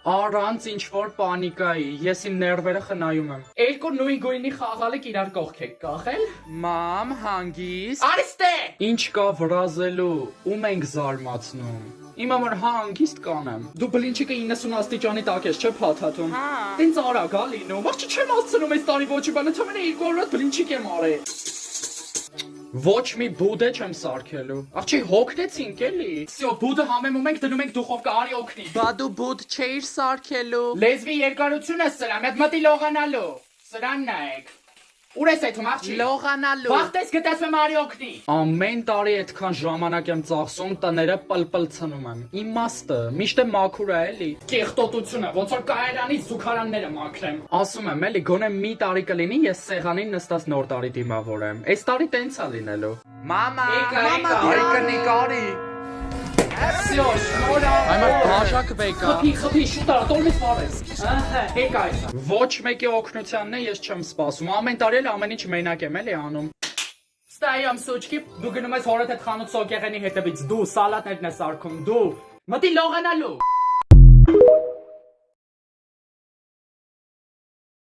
Առանց ինչ-որ պանիկայի, ես իմ ներվերը խնայում եմ։ Երկու նույն գույնի խաղալիք իրար կողք եք կախել։ Մամ, հանգիստ։ Արստե։ Ինչ կա վրազելու, ում ենք զարմացնում։ Իմ համար հանգիստ կանեմ։ Դու բլինչիկը 90 աստիճանի տակ ես, չէ՞ փաթաթում։ Տենց արագ ա լինում։ Աղջի չեմ ասցնում այս տարի ոչի բանը, թողնի 2 օրոց բլինչիկ եմ արել։ Ոչ մի բուդե չեմ սարքելու։ Աղջի հոգնեցինք էլի։ Всё, բուդը համեմում ենք դնում ենք դուխովկա, արի օգնի։ Բա դու բուդ չէիր սարքելու։ Լեզվի երկարությունը սրա, մեծ մտի լողանալու։ Սրան նայեք։ Ուր ես այդում աղջի։ Լողանալու։ Վախտես գտածում արի օգնի։ Ամեն տարի այդքան ժամանակ եմ ծախսում, տները պլպլցնում եմ։ Իմաստը, միշտ է մաքուր է էլի։ Կեղտոտությունը, ոնց որ կայարանից զուգարանները մաքրեմ։ Ասում եմ էլի, գոնե մի տարի կլինի, ես սեղանին նստած նոր տարի դիմավորեմ։ Այս տարի տենց է լինելու։ Մամա, արի կնիկարի։ Всё, շնորհակալ։ Այ մարդ բաժակ վեկա։ Խփի, շուտ արա, տոլմից վարես։ Եկա այս։ Ոչ մեկի օգնությանն է ես չեմ սպասում։ Ամեն տարի էլ ամեն ինչ մենակ եմ էլի անում։ Ստայամ սուչկի, դու գնում ես հորդ հետ խանութ սոկեղենի հետևից, դու սալատներն ես սարքում, դու։ Մտի լողանալու։